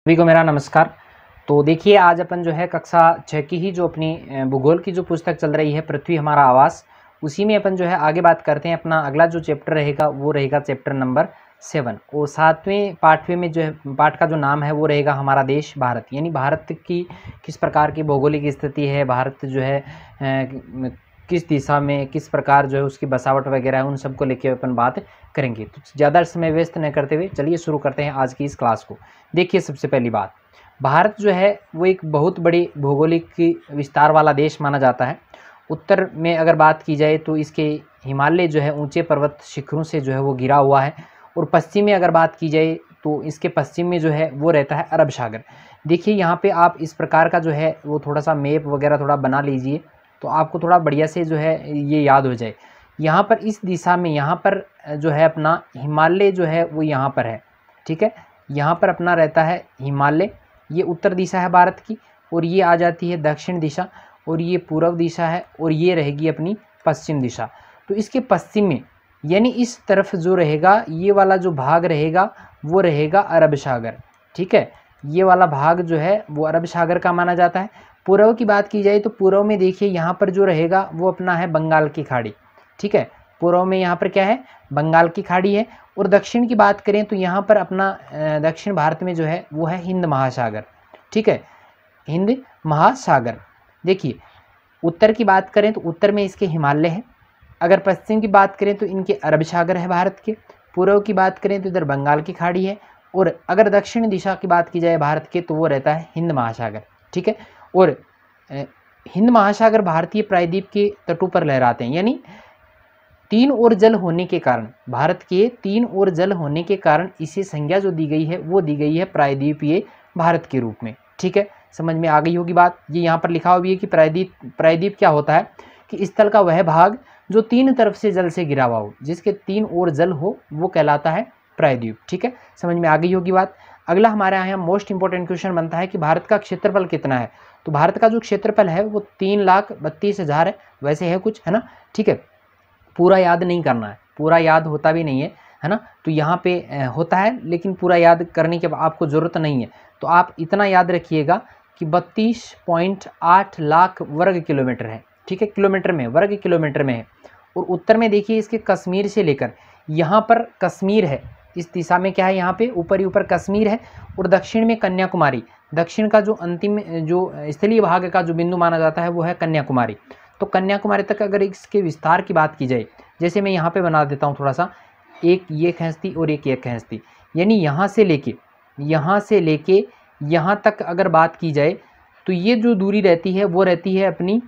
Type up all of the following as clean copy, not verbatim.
सभी को मेरा नमस्कार। तो देखिए आज अपन जो है कक्षा 6 की ही जो अपनी भूगोल की जो पुस्तक चल रही है पृथ्वी हमारा आवास, उसी में अपन जो है आगे बात करते हैं। अपना अगला जो चैप्टर रहेगा वो रहेगा चैप्टर नंबर 7 और 7वें पाठवे में जो है पाठ का जो नाम है वो रहेगा हमारा देश भारत। यानी भारत की किस प्रकार की भौगोलिक स्थिति है, भारत जो है किस दिशा में किस प्रकार जो है उसकी बसावट वगैरह है, उन सब को लेकर अपन बात करेंगे। तो ज़्यादा समय व्यस्त न करते हुए चलिए शुरू करते हैं आज की इस क्लास को। देखिए सबसे पहली बात, भारत जो है वो एक बहुत बड़ी भौगोलिक विस्तार वाला देश माना जाता है। उत्तर में अगर बात की जाए तो इसके हिमालय जो है ऊंचे पर्वत शिखरों से जो है वो घिरा हुआ है, और पश्चिम में अगर बात की जाए तो इसके पश्चिम में जो है वो रहता है अरब सागर। देखिए यहाँ पे आप इस प्रकार का जो है वो थोड़ा सा मैप वगैरह थोड़ा बना लीजिए तो आपको थोड़ा बढ़िया से जो है ये याद हो जाए। यहाँ पर इस दिशा में यहाँ पर जो है अपना हिमालय जो है वो यहाँ पर है, ठीक है। यहाँ पर अपना रहता है हिमालय, ये उत्तर दिशा है भारत की, और ये आ जाती है दक्षिण दिशा, और ये पूर्व दिशा है, और ये रहेगी अपनी पश्चिम दिशा। तो इसके पश्चिम में यानी इस तरफ जो रहेगा ये वाला जो भाग रहेगा वो रहेगा अरब सागर, ठीक है। ये वाला भाग जो है वो अरब सागर का माना जाता है। पूर्व की बात की जाए तो पूर्व में देखिए यहाँ पर जो रहेगा वो अपना है बंगाल की खाड़ी, ठीक है। पूर्व में यहाँ पर क्या है, बंगाल की खाड़ी है। और दक्षिण की बात करें तो यहाँ पर अपना दक्षिण भारत में जो है वो है हिंद महासागर, ठीक है, हिंद महासागर। देखिए उत्तर की बात करें तो उत्तर में इसके हिमालय है। अगर पश्चिम की बात करें तो इनके अरब सागर है भारत के। पूर्व की बात करें तो इधर बंगाल की खाड़ी है, और अगर दक्षिण दिशा की बात की जाए भारत के तो वो रहता है हिंद महासागर, ठीक है। और हिंद महासागर भारतीय प्रायद्वीप के तटों पर लहराते हैं। यानी तीन ओर जल होने के कारण, भारत के तीन ओर जल होने के कारण इसे संज्ञा जो दी गई है वो दी गई है प्रायद्वीपीय भारत के रूप में, ठीक है। समझ में आ गई होगी बात। ये यहाँ पर लिखा हुआ भी है कि प्रायद्वीप क्या होता है कि स्थल का वह भाग जो तीन तरफ से जल से घिरा हुआ हो, जिसके तीन ओर जल हो, वो कहलाता है प्रायद्वीप, ठीक है। समझ में आ गई होगी बात। अगला हमारे यहाँ मोस्ट इंपॉर्टेंट क्वेश्चन बनता है कि भारत का क्षेत्रफल कितना है। तो भारत का जो क्षेत्रफल है वो 3,32,000 है, वैसे है कुछ, है ना, ठीक है। पूरा याद नहीं करना है, पूरा याद होता भी नहीं है ना। तो यहाँ पे होता है लेकिन पूरा याद करने की आपको ज़रूरत नहीं है। तो आप इतना याद रखिएगा कि 32.8 लाख वर्ग किलोमीटर है, ठीक है, किलोमीटर में, वर्ग किलोमीटर में है। और उत्तर में देखिए इसके कश्मीर से लेकर यहाँ पर कश्मीर है, इस दिशा में क्या है, यहाँ पे ऊपर ही ऊपर कश्मीर है, और दक्षिण में कन्याकुमारी। दक्षिण का जो अंतिम जो स्थलीय भाग का जो बिंदु माना जाता है वो है कन्याकुमारी। तो कन्याकुमारी तक अगर इसके विस्तार की बात की जाए, जैसे मैं यहाँ पे बना देता हूँ थोड़ा सा, एक ये खींचती और एक ये खींचती, यानी यहाँ से लेके यहाँ तक अगर बात की जाए तो ये जो दूरी रहती है वो रहती है अपनी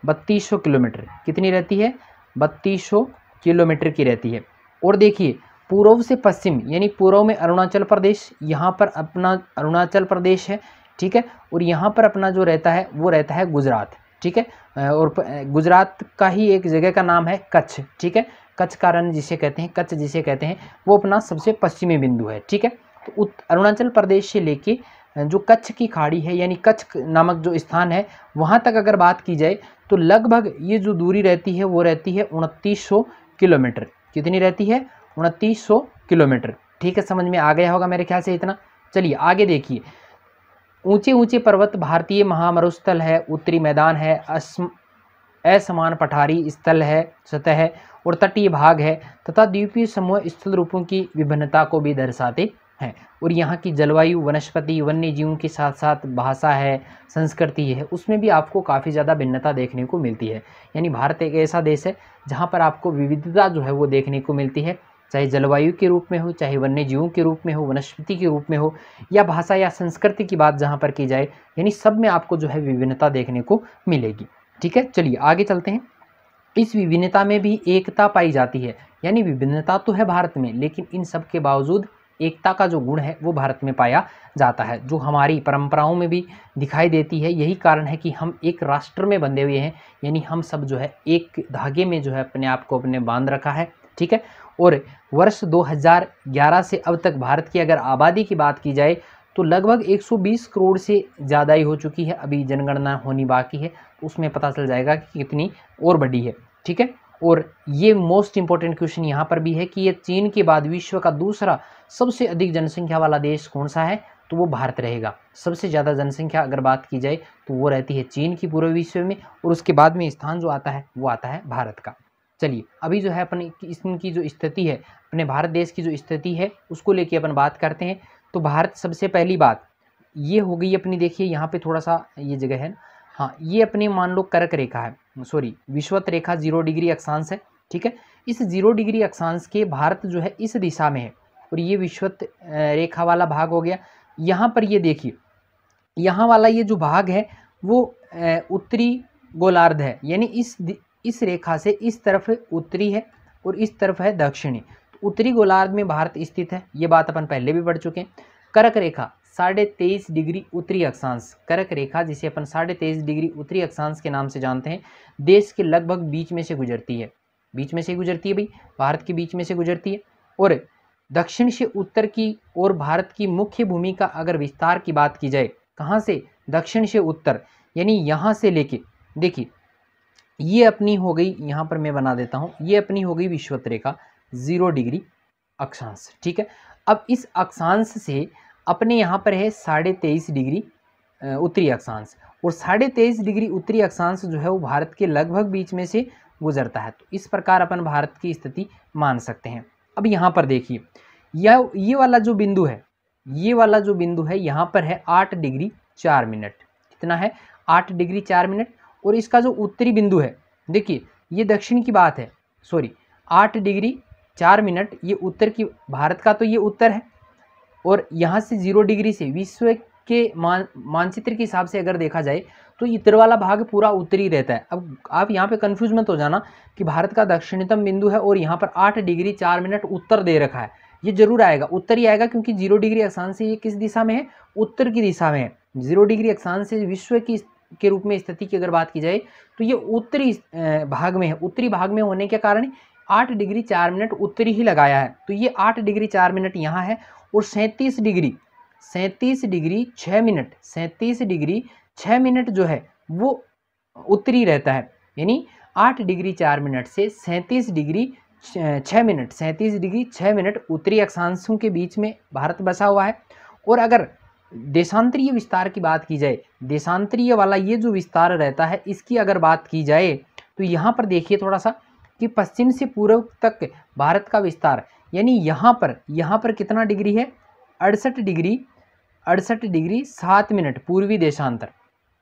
3200 किलोमीटर। कितनी रहती है, 3200 किलोमीटर की रहती है। और देखिए पूर्व से पश्चिम, यानी पूर्व में अरुणाचल प्रदेश, यहाँ पर अपना अरुणाचल प्रदेश है, ठीक है। और यहाँ पर अपना जो रहता है वो रहता है गुजरात, ठीक है। और गुजरात का ही एक जगह का नाम है कच्छ, ठीक है। कच्छ का रण जिसे कहते हैं, कच्छ जिसे कहते हैं, वो अपना सबसे पश्चिमी बिंदु है, ठीक है। तो अरुणाचल प्रदेश से लेके जो कच्छ की खाड़ी है, यानी कच्छ नामक जो स्थान है, वहाँ तक अगर बात की जाए तो लगभग ये जो दूरी रहती है वो रहती है 2900 किलोमीटर। कितनी रहती है, 2900 किलोमीटर, ठीक है। समझ में आ गया होगा मेरे ख्याल से इतना। चलिए आगे देखिए, ऊंचे ऊंचे पर्वत भारतीय महामरुस्थल है, उत्तरी मैदान है, असमान पठारी स्थल है, सतह है, और तटीय भाग है, तथा द्वीपीय समूह स्थल रूपों की विभिन्नता को भी दर्शाते हैं। और यहाँ की जलवायु, वनस्पति, वन्य जीवों के साथ साथ भाषा है, संस्कृति है, उसमें भी आपको काफ़ी ज़्यादा भिन्नता देखने को मिलती है। यानी भारत एक ऐसा देश है जहाँ पर आपको विविधता जो है वो देखने को मिलती है, चाहे जलवायु के रूप में हो, चाहे वन्य जीवों के रूप में हो, वनस्पति के रूप में हो, या भाषा या संस्कृति की बात जहाँ पर की जाए, यानी सब में आपको जो है विभिन्नता देखने को मिलेगी, ठीक है। चलिए आगे चलते हैं। इस विभिन्नता में भी एकता पाई जाती है, यानी विभिन्नता तो है भारत में, लेकिन इन सब के बावजूद एकता का जो गुण है वो भारत में पाया जाता है, जो हमारी परंपराओं में भी दिखाई देती है। यही कारण है कि हम एक राष्ट्र में बंधे हुए हैं, यानी हम सब जो है एक धागे में जो है अपने आप को अपने बांध रखा है, ठीक है। और वर्ष 2011 से अब तक भारत की अगर आबादी की बात की जाए तो लगभग 120 करोड़ से ज़्यादा ही हो चुकी है। अभी जनगणना होनी बाकी है, तो उसमें पता चल जाएगा कि कितनी और बड़ी है, ठीक है। और ये मोस्ट इंपॉर्टेंट क्वेश्चन यहाँ पर भी है कि ये चीन के बाद विश्व का दूसरा सबसे अधिक जनसंख्या वाला देश कौन सा है, तो वो भारत रहेगा। सबसे ज़्यादा जनसंख्या अगर बात की जाए तो वो रहती है चीन की पूरे विश्व में, और उसके बाद में स्थान जो आता है वो आता है भारत का। चलिए अभी जो है अपनी इनकी जो स्थिति है, अपने भारत देश की जो स्थिति है उसको लेके अपन बात करते हैं। तो भारत, सबसे पहली बात ये हो गई अपनी, देखिए यहाँ पे थोड़ा सा ये जगह है, हाँ ये अपनी मान लो कर्क रेखा है, सॉरी विषुवत रेखा 0 डिग्री अक्षांश है, ठीक है। इस 0 डिग्री अक्षांश के भारत जो है इस दिशा में है, और ये विषुवत रेखा वाला भाग हो गया। यहाँ पर ये देखिए, यहाँ वाला ये जो भाग है वो उत्तरी गोलार्ध है, यानी इस रेखा से इस तरफ उत्तरी है और इस तरफ है दक्षिणी। तो उत्तरी गोलार्ध में भारत स्थित है, ये बात अपन पहले भी पढ़ चुके हैं। कर्क रेखा 23.5 डिग्री उत्तरी अक्षांश, कर्क रेखा जिसे अपन 23.5 डिग्री उत्तरी अक्षांश के नाम से जानते हैं, देश के लगभग बीच में से गुजरती है, बीच में से गुजरती है भाई, भारत के बीच में से गुजरती है। और दक्षिण से उत्तर की ओर भारत की मुख्य भूमि का अगर विस्तार की बात की जाए, कहाँ से, दक्षिण से उत्तर, यानी यहाँ से लेके, देखिए ये अपनी हो गई, यहाँ पर मैं बना देता हूँ, ये अपनी हो गई विषुवत रेखा 0 डिग्री अक्षांश, ठीक है। अब इस अक्षांश से अपने यहाँ पर है 23.5 डिग्री उत्तरी अक्षांश, और 23.5 डिग्री उत्तरी अक्षांश जो है वो भारत के लगभग बीच में से गुजरता है। तो इस प्रकार अपन भारत की स्थिति मान सकते हैं। अब यहाँ पर देखिए, ये वाला जो बिंदु है, ये वाला जो बिंदु है यहाँ पर है 8 डिग्री 4 मिनट, कितना है 8 डिग्री 4 मिनट। और इसका जो उत्तरी बिंदु है, देखिए ये दक्षिण की बात है, सॉरी 8 डिग्री 4 मिनट, ये उत्तर की, भारत का तो ये उत्तर है, और यहाँ से 0 डिग्री से विश्व के मानचित्र के हिसाब से अगर देखा जाए तो इतर वाला भाग पूरा उत्तरी रहता है। अब आप यहाँ पे कंफ्यूज मत हो जाना कि भारत का दक्षिणतम बिंदु है और यहाँ पर 8 डिग्री 4 मिनट उत्तर दे रखा है, ये जरूर आएगा, उत्तर ही आएगा, क्योंकि 0 डिग्री अक्षांश से ये किस दिशा में है, उत्तर की दिशा में है। 0 डिग्री अक्षांश से विश्व की के रूप में स्थिति की अगर बात की जाए तो ये उत्तरी भाग में है, उत्तरी भाग में होने के कारण 8 डिग्री 4 मिनट उत्तरी ही लगाया है। तो ये 8 डिग्री 4 मिनट यहाँ है, और 37 डिग्री 6 मिनट 37 डिग्री 6 मिनट जो है वो उत्तरी रहता है, यानी 8 डिग्री 4 मिनट से 37 डिग्री 6 मिनट 37 डिग्री 6 मिनट उत्तरी अक्षांशों के बीच में भारत बसा हुआ है। और अगर देशांतरीय विस्तार की बात की जाए, देशांतरीय वाला ये जो विस्तार रहता है इसकी अगर बात की जाए तो यहाँ पर देखिए थोड़ा सा कि पश्चिम से पूर्व तक भारत का विस्तार, यानी यहाँ पर कितना डिग्री है, 68 डिग्री 7 मिनट पूर्वी देशांतर,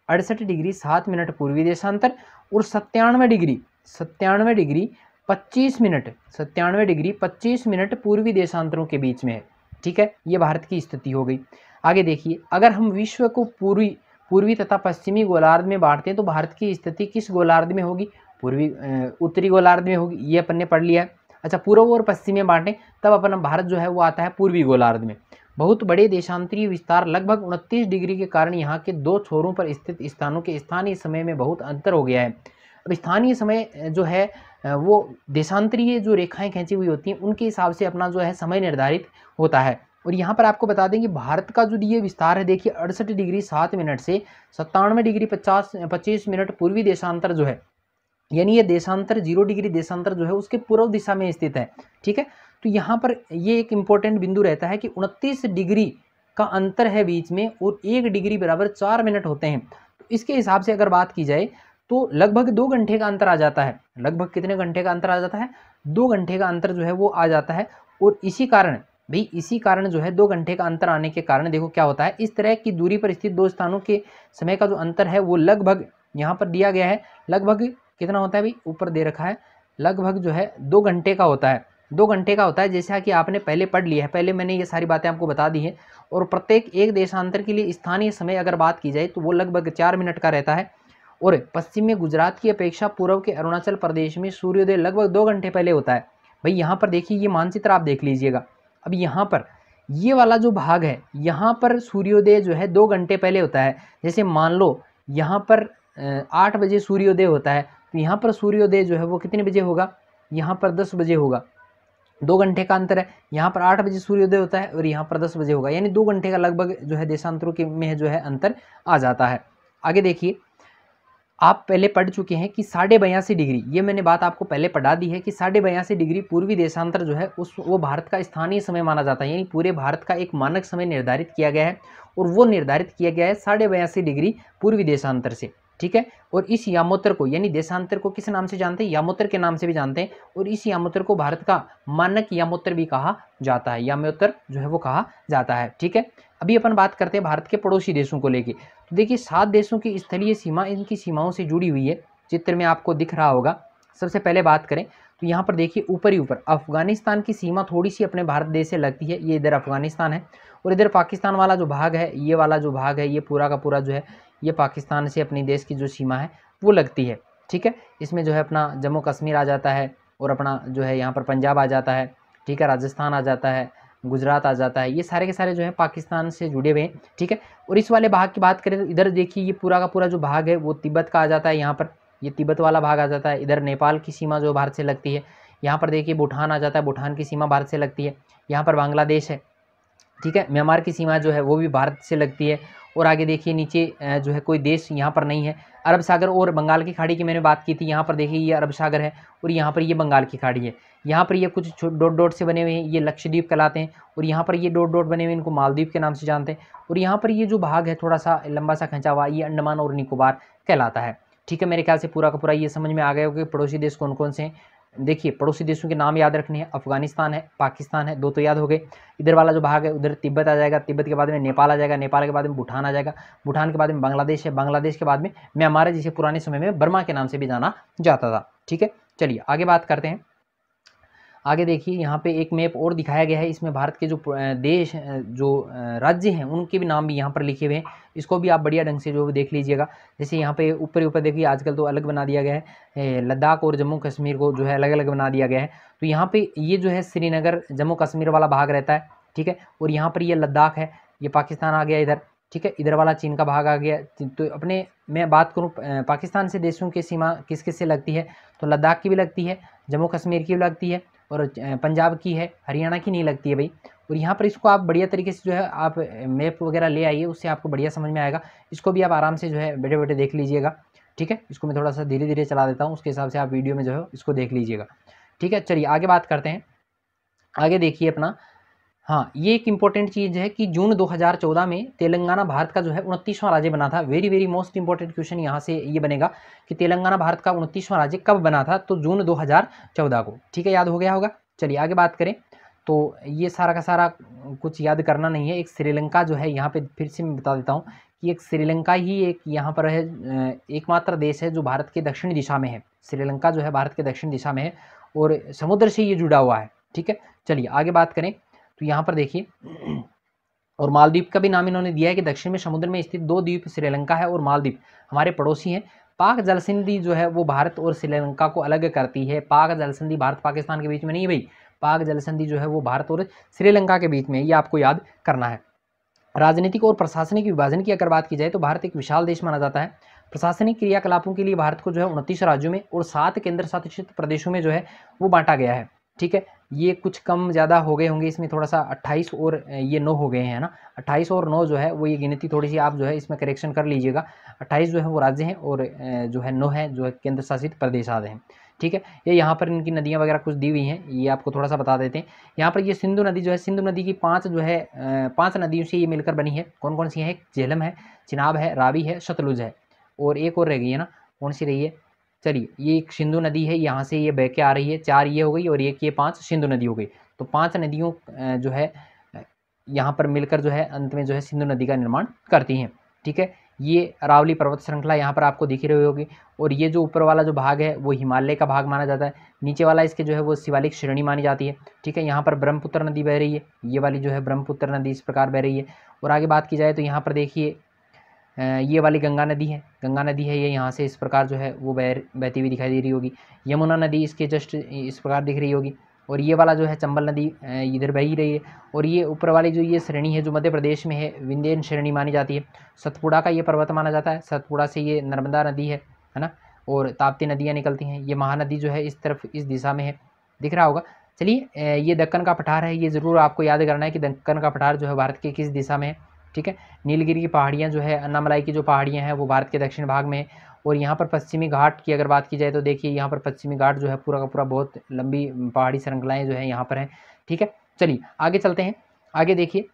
68 डिग्री 7 मिनट पूर्वी देशांतर, और 97 डिग्री 25 मिनट पूर्वी देशांतरों के बीच में है, ठीक है। ये भारत की स्थिति हो गई। आगे देखिए, अगर हम विश्व को पूर्वी तथा पश्चिमी गोलार्ध में बांटते हैं तो भारत की स्थिति किस गोलार्ध में होगी, उत्तरी गोलार्ध में होगी, ये अपन ने पढ़ लिया है। अच्छा, पूर्व और पश्चिम में बांटें तब अपना भारत जो है वो आता है पूर्वी गोलार्ध में। बहुत बड़े देशांतरीय विस्तार लगभग 29 डिग्री के कारण यहाँ के दो छोरों पर स्थित स्थानों के स्थानीय समय में बहुत अंतर हो गया है। अब स्थानीय समय जो है वो देशांतरीय जो रेखाएं खींची हुई होती हैं उनके हिसाब से अपना जो है समय निर्धारित होता है। और यहाँ पर आपको बता दें कि भारत का जो ये विस्तार है, देखिए 68 डिग्री 7 मिनट से 97 डिग्री 25 मिनट पूर्वी देशांतर जो है, यानी ये देशांतर 0 डिग्री देशांतर जो है उसके पूर्व दिशा में स्थित है, ठीक है। तो यहाँ पर ये एक इम्पोर्टेंट बिंदु रहता है कि 29 डिग्री का अंतर है बीच में, और 1 डिग्री बराबर 4 मिनट होते हैं। तो इसके हिसाब से अगर बात की जाए तो लगभग 2 घंटे का अंतर आ जाता है। लगभग कितने घंटे का अंतर आ जाता है, 2 घंटे का अंतर जो है वो आ जाता है। और इसी कारण जो है 2 घंटे का अंतर आने के कारण देखो क्या होता है, इस तरह की दूरी पर स्थित दो स्थानों के समय का जो अंतर है वो लगभग यहाँ पर दिया गया है, लगभग कितना होता है भाई, ऊपर दे रखा है, लगभग जो है 2 घंटे का होता है, 2 घंटे का होता है, जैसा कि आपने पहले पढ़ लिया है, पहले मैंने ये सारी बातें आपको बता दी हैं। और प्रत्येक एक देशांतर के लिए स्थानीय समय अगर बात की जाए तो वो लगभग 4 मिनट का रहता है। और पश्चिम में गुजरात की अपेक्षा पूर्व के अरुणाचल प्रदेश में सूर्योदय लगभग 2 घंटे पहले होता है। भाई यहाँ पर देखिए, ये मानचित्र आप देख लीजिएगा। अब यहाँ पर ये वाला जो भाग है, यहाँ पर सूर्योदय जो है 2 घंटे पहले होता है। जैसे मान लो यहाँ पर 8 बजे सूर्योदय होता है, तो यहाँ पर सूर्योदय जो है वो कितने बजे होगा, यहाँ पर 10 बजे होगा, 2 घंटे का अंतर है। यहाँ पर 8 बजे सूर्योदय होता है और यहाँ पर 10 बजे होगा, यानी 2 घंटे का लगभग जो है देशांतरों के में जो है अंतर आ जाता है। आगे देखिए, आप पहले पढ़ चुके हैं कि 82.5 डिग्री, ये मैंने बात आपको पहले पढ़ा दी है कि 82.5 डिग्री पूर्वी देशांतर जो है वो भारत का स्थानीय समय माना जाता है, यानी पूरे भारत का एक मानक समय निर्धारित किया गया है और वो निर्धारित किया गया है 82.5 डिग्री पूर्वी देशांतर से, ठीक है। और इस यामोत्तर को, यानी देशांतर को किस नाम से जानते हैं? यामोत्तर के नाम से भी जानते हैं। और इस यामोत्तर को भारत का मानक यामोत्तर भी कहा जाता है, यामोत्तर जो है वो कहा जाता है, ठीक है। अभी अपन बात करते हैं भारत के पड़ोसी देशों को लेके। तो देखिए 7 देशों की स्थलीय सीमा इनकी सीमाओं से जुड़ी हुई है, चित्र में आपको दिख रहा होगा। सबसे पहले बात करें तो यहाँ पर देखिए ऊपर ही ऊपर अफगानिस्तान की सीमा थोड़ी सी अपने भारत देश से लगती है, ये इधर अफगानिस्तान है। और इधर पाकिस्तान वाला जो भाग है, ये वाला जो भाग है, ये पूरा का पूरा जो है ये पाकिस्तान से अपनी देश की जो सीमा है वो लगती है, ठीक है। इसमें जो है अपना जम्मू कश्मीर आ जाता है और अपना जो है यहाँ पर पंजाब आ जाता है, ठीक है, राजस्थान आ जाता है, गुजरात आ जाता है, ये सारे के सारे जो है पाकिस्तान से जुड़े हुए हैं, ठीक है। और इस वाले भाग की बात करें तो इधर देखिए ये पूरा का पूरा जो भाग है वो तिब्बत का आ जाता है, यहाँ पर ये तिब्बत वाला भाग आ जाता है। इधर नेपाल की सीमा जो भारत से लगती है, यहाँ पर देखिए भूटान आ जाता है, भूटान की सीमा भारत से लगती है। यहाँ पर बांग्लादेश है, ठीक है, म्यांमार की सीमा जो है वो भी भारत से लगती है। और आगे देखिए नीचे जो है कोई देश यहाँ पर नहीं है। अरब सागर और बंगाल की खाड़ी की मैंने बात की थी, यहाँ पर देखिए ये अरब सागर है और यहाँ पर ये बंगाल की खाड़ी है। यहाँ पर ये कुछ डॉट डॉट से बने हुए हैं, ये लक्षद्वीप कहलाते हैं। और यहाँ पर ये डॉट डॉट बने हुए इनको मालदीव के नाम से जानते हैं। और यहाँ पर ये जो भाग है थोड़ा सा लंबा सा खिंचा हुआ, ये अंडमान और निकोबार कहलाता है, ठीक है। मेरे ख्याल से पूरा का पूरा ये समझ में आ गया होगा कि पड़ोसी देश कौन कौन से हैं। देखिए पड़ोसी देशों के नाम याद रखने हैं, अफगानिस्तान है, पाकिस्तान है, 2 तो याद हो गए। इधर वाला जो भाग है उधर तिब्बत आ जाएगा, तिब्बत के बाद में नेपाल आ जाएगा, नेपाल के बाद में भूटान आ जाएगा, भूटान के बाद में बांग्लादेश है, बांग्लादेश के बाद में म्यांमार है, जिसे पुराने समय में बर्मा के नाम से भी जाना जाता था, ठीक है। चलिए आगे बात करते हैं। आगे देखिए यहाँ पे एक मैप और दिखाया गया है, इसमें भारत के जो देश जो राज्य हैं उनके भी नाम भी यहाँ पर लिखे हुए हैं। इसको भी आप बढ़िया ढंग से जो देख लीजिएगा। जैसे यहाँ पे ऊपर ऊपर देखिए आजकल तो अलग बना दिया गया है, लद्दाख और जम्मू कश्मीर को जो है अलग अलग बना दिया गया है। तो यहाँ पे ये जो है श्रीनगर जम्मू कश्मीर वाला भाग रहता है, ठीक है। और यहाँ पर ये लद्दाख है, ये पाकिस्तान आ गया इधर, ठीक है। इधर वाला चीन का भाग आ गया। तो अपने मैं बात करूँ पाकिस्तान से देशों की सीमा किस किस से लगती है, तो लद्दाख की भी लगती है, जम्मू कश्मीर की भी लगती है और पंजाब की है, हरियाणा की नहीं लगती है भाई। और यहाँ पर इसको आप बढ़िया तरीके से जो है आप मैप वगैरह ले आइए, उससे आपको बढ़िया समझ में आएगा। इसको भी आप आराम से जो है बैठे बैठे देख लीजिएगा, ठीक है। इसको मैं थोड़ा सा धीरे धीरे चला देता हूँ, उसके हिसाब से आप वीडियो में जो है इसको देख लीजिएगा, ठीक है। चलिए आगे बात करते हैं। आगे देखिए अपना, हाँ ये एक इंपॉर्टेंट चीज़ है कि जून 2014 में तेलंगाना भारत का जो है 29वां राज्य बना था। Very very most important question यहाँ से ये बनेगा कि तेलंगाना भारत का 29वां राज्य कब बना था, तो जून 2014 को, ठीक है, याद हो गया होगा। चलिए आगे बात करें तो ये सारा का सारा कुछ याद करना नहीं है। एक श्रीलंका जो है यहाँ पे फिर से मैं बता देता हूँ कि एक श्रीलंका ही एक यहाँ पर है एकमात्र देश है जो भारत के दक्षिण दिशा में है। श्रीलंका जो है भारत के दक्षिण दिशा में है और समुद्र से ये जुड़ा हुआ है, ठीक है। चलिए आगे बात करें तो यहाँ पर देखिए, और मालदीव का भी नाम इन्होंने दिया है कि दक्षिण में समुद्र में स्थित 2 द्वीप श्रीलंका है और मालदीव हमारे पड़ोसी हैं। पाक जल संधि जो है वो भारत और श्रीलंका को अलग करती है। पाक जल संधि भारत पाकिस्तान के बीच में नहीं है भाई, पाक जल संधि जो है वो भारत और श्रीलंका के बीच में, ये आपको याद करना है। राजनीतिक और प्रशासनिक विभाजन की अगर बात की जाए तो भारत एक विशाल देश माना जाता है। प्रशासनिक क्रियाकलापों के लिए भारत को जो है 29 राज्यों में और 7 केंद्र शासित प्रदेशों में जो है वो बांटा गया है, ठीक है। ये कुछ कम ज़्यादा हो गए होंगे, इसमें थोड़ा सा 28 और ये 9 हो गए हैं ना, 28 और 9 जो है वो ये गिनती थोड़ी सी आप जो है इसमें करेक्शन कर लीजिएगा। 28 जो है वो राज्य हैं और जो है 9 है जो है केंद्र शासित प्रदेश आते हैं, ठीक है। ये यहाँ पर इनकी नदियाँ वगैरह कुछ दी हुई हैं, ये आपको थोड़ा सा बता देते हैं। यहाँ पर ये सिंधु नदी जो है, सिंधु नदी की 5 जो है 5 नदियों से ये मिलकर बनी है। कौन कौन सी है? झेलम है, चिनाब है, रावी है, सतलुज है और एक और रह गई है ना, कौन सी रही है? चलिए ये एक सिंधु नदी है, यहाँ से ये बह के आ रही है, 4 ये हो गई और एक ये 5 सिंधु नदी हो गई। तो 5 नदियों जो है यहाँ पर मिलकर जो है अंत में जो है सिंधु नदी का निर्माण करती हैं, ठीक है। ये अरावली पर्वत श्रृंखला यहाँ पर आपको दिख रही होगी और ये जो ऊपर वाला जो भाग है वो हिमालय का भाग माना जाता है। नीचे वाला इसके जो है वो शिवालिक श्रेणी मानी जाती है, ठीक है। यहाँ पर ब्रह्मपुत्र नदी बह रही है, ये वाली जो है ब्रह्मपुत्र नदी इस प्रकार बह रही है। और आगे बात की जाए तो यहाँ पर देखिए ये वाली गंगा नदी है, गंगा नदी है, ये यहाँ से इस प्रकार जो है वो बहती हुई दिखाई दे रही होगी। यमुना नदी इसके जस्ट इस प्रकार दिख रही होगी और ये वाला जो है चंबल नदी इधर बह ही रही है। और ये ऊपर वाली जो ये श्रेणी है जो मध्य प्रदेश में है, विंध्यन श्रेणी मानी जाती है। सतपुड़ा का ये पर्वत माना जाता है, सतपुड़ा से ये नर्मदा नदी है ना, और ताप्ती नदियाँ निकलती हैं। ये महानदी जो है इस तरफ इस दिशा में है, दिख रहा होगा। चलिए ये दक्कन का पठार है, ये ज़रूर आपको याद करना है कि दक्कन का पठार जो है भारत के किस दिशा में है, ठीक है। नीलगिरी की पहाड़ियाँ जो है, अन्नामलाई की जो पहाड़ियाँ हैं वो भारत के दक्षिण भाग में है। और यहाँ पर पश्चिमी घाट की अगर बात की जाए तो देखिए यहाँ पर पश्चिमी घाट जो है पूरा का पूरा बहुत लंबी पहाड़ी श्रृंखलाएँ जो है यहाँ पर हैं, ठीक है। चलिए आगे चलते हैं। आगे देखिए,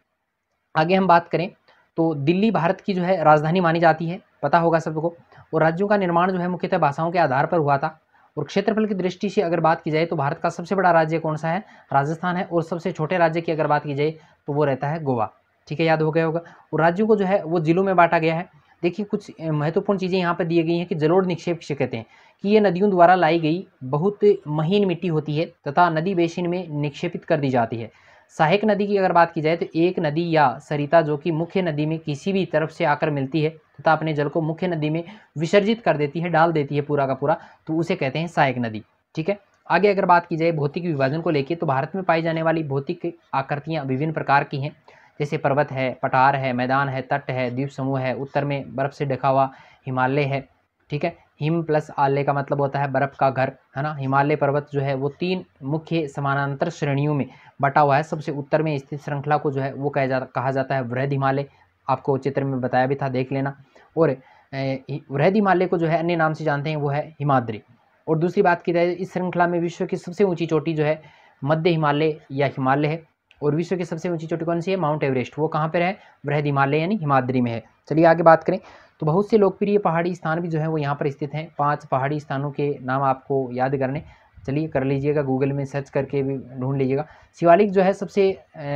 आगे हम बात करें तो दिल्ली भारत की जो है राजधानी मानी जाती है, पता होगा सबको। और राज्यों का निर्माण जो है मुख्यतः भाषाओं के आधार पर हुआ था। और क्षेत्रफल की दृष्टि से अगर बात की जाए तो भारत का सबसे बड़ा राज्य कौन सा है? राजस्थान है। और सबसे छोटे राज्य की अगर बात की जाए तो वो रहता है गोवा, ठीक है, याद हो गया होगा। और राज्यों को जो है वो जिलों में बांटा गया है। देखिए कुछ महत्वपूर्ण चीज़ें यहाँ पर दी गई हैं कि जलोढ़ निक्षेप किसे कहते हैं, कि ये नदियों द्वारा लाई गई बहुत महीन मिट्टी होती है तथा नदी बेसिन में निक्षेपित कर दी जाती है। सहायक नदी की अगर बात की जाए तो एक नदी या सरिता जो कि मुख्य नदी में किसी भी तरफ से आकर मिलती है तथा अपने जल को मुख्य नदी में विसर्जित कर देती है, डाल देती है पूरा का पूरा, तो उसे कहते हैं सहायक नदी, ठीक है। आगे अगर बात की जाए भौतिक विभाजन को लेकर तो भारत में पाई जाने वाली भौतिक आकृतियाँ विभिन्न प्रकार की हैं, जैसे पर्वत है, पठार है, मैदान है, तट है, द्वीप समूह है, उत्तर में बर्फ से ढका हुआ हिमालय है, ठीक है। हिम प्लस आलय का मतलब होता है बर्फ का घर, है ना। हिमालय पर्वत जो है वो 3 मुख्य समानांतर श्रेणियों में बटा हुआ है। सबसे उत्तर में स्थित श्रृंखला को जो है वो कहा जाता है वृहद हिमालय, आपको चित्र में बताया भी था, देख लेना। और वृहद हिमालय को जो है अन्य नाम से जानते हैं वो है हिमाद्री। और दूसरी बात की जाए इस श्रृंखला में विश्व की सबसे ऊंची चोटी जो है मध्य हिमालय या हिमालय है। और विश्व की सबसे ऊंची चोटी कौन सी है? माउंट एवरेस्ट, वो कहाँ पर है? वृहद हिमालय यानी हिमाद्री में है। चलिए आगे बात करें तो बहुत से लोकप्रिय पहाड़ी स्थान भी जो है वो यहाँ पर स्थित हैं। 5 पहाड़ी स्थानों के नाम आपको याद करने, चलिए कर लीजिएगा, गूगल में सर्च करके भी ढूंढ लीजिएगा। शिवालिक जो है सबसे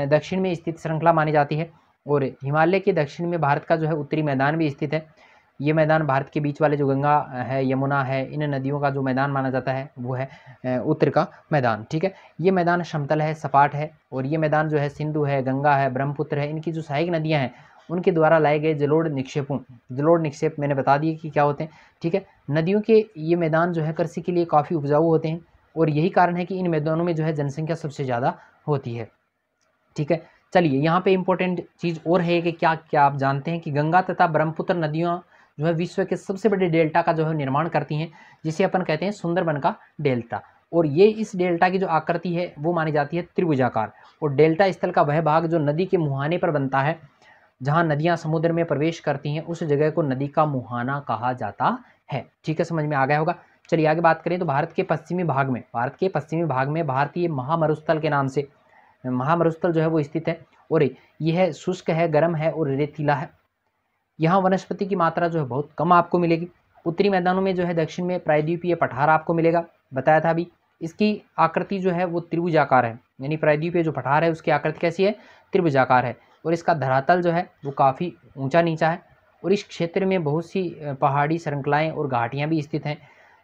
दक्षिण में स्थित श्रृंखला मानी जाती है। और हिमालय के दक्षिण में भारत का जो है उत्तरी मैदान भी स्थित है। ये मैदान भारत के बीच वाले जो गंगा है, यमुना है, इन नदियों का जो मैदान माना जाता है वो है उत्तर का मैदान, ठीक है। ये मैदान समतल है, सपाट है। और ये मैदान जो है सिंधु है, गंगा है, ब्रह्मपुत्र है, इनकी जो सहायक नदियाँ हैं उनके द्वारा लाए गए जलोढ़ निक्षेपों, जलोढ़ निक्षेप मैंने बता दिए कि क्या होते हैं, ठीक है। नदियों के ये मैदान जो है कृषि के लिए काफ़ी उपजाऊ होते हैं। और यही कारण है कि इन मैदानों में जो है जनसंख्या सबसे ज़्यादा होती है, ठीक है। चलिए यहाँ पे इंपॉर्टेंट चीज़ और है कि क्या क्या आप जानते हैं कि गंगा तथा ब्रह्मपुत्र नदियाँ जो है विश्व के सबसे बड़े डेल्टा का जो है निर्माण करती हैं, जिसे अपन कहते हैं सुंदरबन का डेल्टा। और ये इस डेल्टा की जो आकृति है वो मानी जाती है त्रिभुजाकार। और डेल्टा स्थल का वह भाग जो नदी के मुहाने पर बनता है, जहाँ नदियाँ समुद्र में प्रवेश करती हैं, उस जगह को नदी का मुहाना कहा जाता है, ठीक है, समझ में आ गया होगा। चलिए आगे बात करें तो भारत के पश्चिमी भाग में भारतीय महामरुस्थल के नाम से महामरुस्थल जो है वो स्थित है। और यह शुष्क है, गर्म है और रेतीला है। यहाँ वनस्पति की मात्रा जो है बहुत कम आपको मिलेगी। उत्तरी मैदानों में जो है दक्षिण में प्रायद्वीपीय पठार आपको मिलेगा, बताया था अभी। इसकी आकृति जो है वो त्रिभुजाकार है, यानी प्रायद्वीपीय जो पठार है उसकी आकृति कैसी है? त्रिभुजाकार है। और इसका धरातल जो है वो काफ़ी ऊंचा नीचा है। और इस क्षेत्र में बहुत सी पहाड़ी श्रृंखलाएं और घाटियां भी स्थित हैं।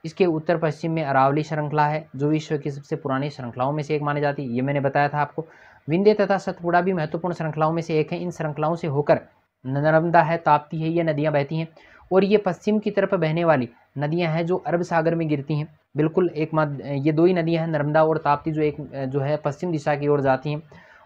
इसके उत्तर पश्चिम में अरावली श्रृंखला है जो विश्व की सबसे पुरानी श्रृंखलाओं में से एक मानी जाती है, ये मैंने बताया था आपको। विंध्य तथा सतपुड़ा भी महत्वपूर्ण श्रृंखलाओं में से एक है। इन श्रृंखलाओं से होकर नर्मदा है, ताप्ती है, ये नदियाँ बहती हैं। और ये पश्चिम की तरफ बहने वाली नदियाँ हैं जो अरब सागर में गिरती हैं। बिल्कुल ये 2 ही नदियाँ हैं, नर्मदा और ताप्ती, जो एक जो है पश्चिम दिशा की ओर जाती हैं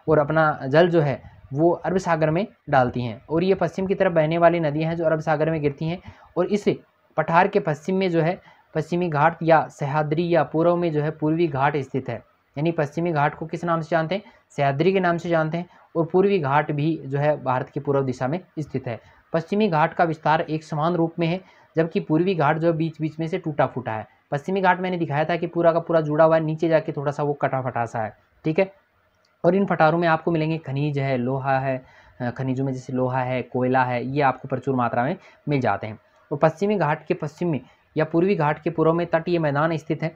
और अपना जल जो है वो अरब सागर में डालती हैं। और ये पश्चिम की तरफ बहने वाली नदियाँ हैं जो अरब सागर में गिरती हैं। और इस पठार के पश्चिम में जो है पश्चिमी घाट या सह्याद्री, या पूर्व में जो है पूर्वी घाट स्थित है। यानी पश्चिमी घाट को किस नाम से जानते हैं? सह्याद्री के नाम से जानते हैं। और पूर्वी घाट भी जो है भारत की पूर्व दिशा में स्थित है। पश्चिमी घाट का विस्तार एक समान रूप में है, जबकि पूर्वी घाट जो बीच बीच में से टूटा फूटा है। पश्चिमी घाट मैंने दिखाया था कि पूरा का पूरा जुड़ा हुआ है, नीचे जाके थोड़ा सा वो कटा फटा सा है, ठीक है। और इन पठारों में आपको मिलेंगे खनिज है, लोहा है, खनिजों में जैसे लोहा है, कोयला है, ये आपको प्रचुर मात्रा में मिल जाते हैं। और पश्चिमी घाट के पश्चिम में या पूर्वी घाट के पूर्व में तटीय मैदान स्थित है।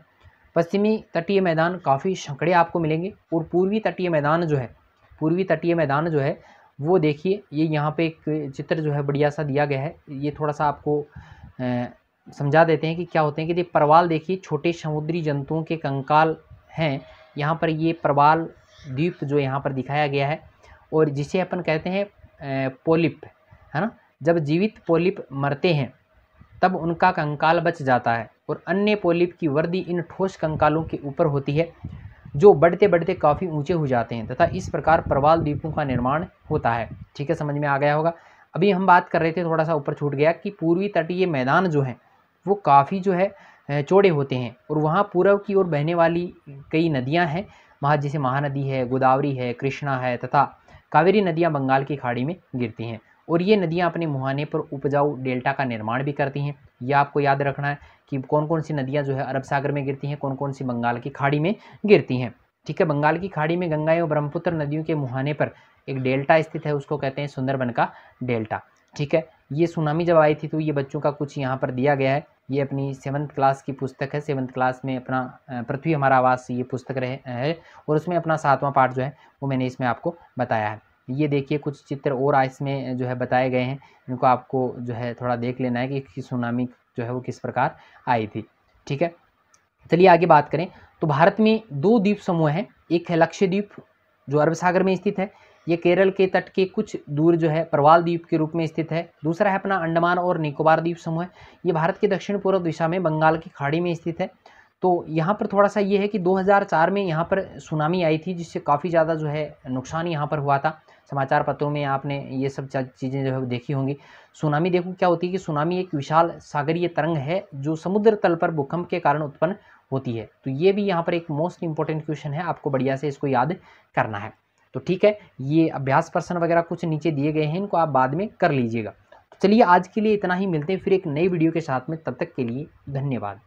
पश्चिमी तटीय मैदान काफ़ी संकड़े आपको मिलेंगे। और पूर्वी तटीय मैदान जो है वो देखिए, ये यहाँ पे एक चित्र जो है बढ़िया सा दिया गया है। ये थोड़ा सा आपको समझा देते हैं कि क्या होते हैं कि प्रवाल देखिए, छोटे समुद्री जंतुओं के कंकाल हैं। यहाँ पर ये प्रवाल द्वीप जो यहाँ पर दिखाया गया है, और जिसे अपन कहते हैं पोलिप, है ना। जब जीवित पोलिप मरते हैं तब उनका कंकाल बच जाता है और अन्य पोलिप की वर्दी इन ठोस कंकालों के ऊपर होती है, जो बढ़ते बढ़ते काफ़ी ऊंचे हो जाते हैं, तथा इस प्रकार प्रवाल द्वीपों का निर्माण होता है, ठीक है, समझ में आ गया होगा। अभी हम बात कर रहे थे, थोड़ा सा ऊपर छूट गया, कि पूर्वी तटीय मैदान जो हैं वो काफ़ी जो है चौड़े होते हैं। और वहाँ पूर्व की ओर बहने वाली कई नदियाँ हैं, जैसे महानदी है, गोदावरी है, कृष्णा है तथा कावेरी नदियाँ बंगाल की खाड़ी में गिरती हैं और ये नदियाँ अपने मुहाने पर उपजाऊ डेल्टा का निर्माण भी करती हैं। यह आपको याद रखना है कि कौन कौन सी नदियाँ जो है अरब सागर में गिरती हैं, कौन कौन सी बंगाल की खाड़ी में गिरती हैं। ठीक है, बंगाल की खाड़ी में गंगा एवं ब्रह्मपुत्र नदियों के मुहाने पर एक डेल्टा स्थित है, उसको कहते हैं सुंदरबन का डेल्टा। ठीक है, ये सुनामी जब आई थी तो ये बच्चों का कुछ यहाँ पर दिया गया है। ये अपनी 7th क्लास की पुस्तक है, 7th क्लास में अपना पृथ्वी हमारा आवास ये पुस्तक रहे है और उसमें अपना 7वां पार्ट जो है वो मैंने इसमें आपको बताया है। ये देखिए कुछ चित्र और इसमें जो है बताए गए हैं, इनको आपको जो है थोड़ा देख लेना है कि सुनामी जो है वो किस प्रकार आई थी। ठीक है, चलिए आगे बात करें तो भारत में 2 द्वीप समूह हैं। एक है लक्षद्वीप जो अरब सागर में स्थित है, ये केरल के तट के कुछ दूर जो है प्रवाल द्वीप के रूप में स्थित है। दूसरा है अपना अंडमान और निकोबार द्वीप समूह है, ये भारत के दक्षिण पूर्व दिशा में बंगाल की खाड़ी में स्थित है। तो यहाँ पर थोड़ा सा ये है कि 2004 में यहाँ पर सुनामी आई थी जिससे काफ़ी ज़्यादा जो है नुकसान यहाँ पर हुआ था। समाचार पत्रों में आपने ये सब चीज़ें जो है देखी होंगी। सुनामी देखो क्या होती है कि सुनामी एक विशाल सागरीय तरंग है जो समुद्र तल पर भूकंप के कारण उत्पन्न होती है। तो ये भी यहाँ पर एक मोस्ट इंपॉर्टेंट क्वेश्चन है, आपको बढ़िया से इसको याद करना है। तो ठीक है, ये अभ्यास प्रश्न वगैरह कुछ नीचे दिए गए हैं, इनको आप बाद में कर लीजिएगा। तो चलिए आज के लिए इतना ही, मिलते हैं फिर एक नई वीडियो के साथ में, तब तक के लिए धन्यवाद।